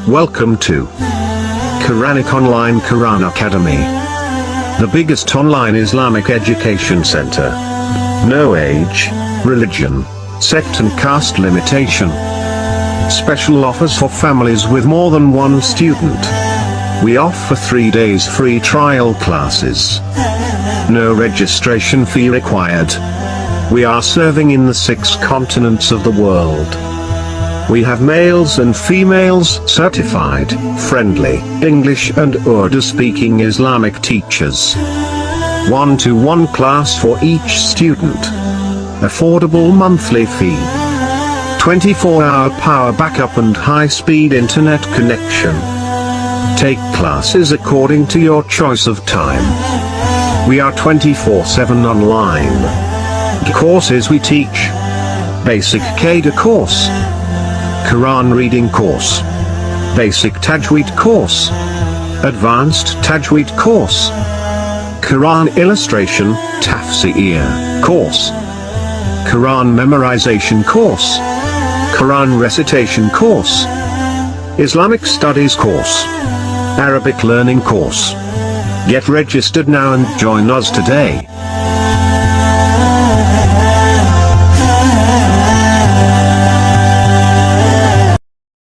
Welcome to Quranic Online Quran Academy, the biggest online Islamic education center. No age, religion, sect and caste limitation. Special offers for families with more than one student. We offer 3 days free trial classes. No registration fee required. We are serving in the 6 continents of the world. We have males and females certified, friendly, English and Urdu speaking Islamic teachers. 1-to-1 class for each student. Affordable monthly fee. 24-hour power backup and high-speed internet connection. Take classes according to your choice of time. We are 24/7 online. Courses we teach: Basic Qaida course, Quran reading course, Basic Tajweed course, Advanced Tajweed course, Quran illustration, Tafsir course, Quran memorization course, Quran recitation course, Islamic studies course, Arabic learning course. Get registered now and join us today.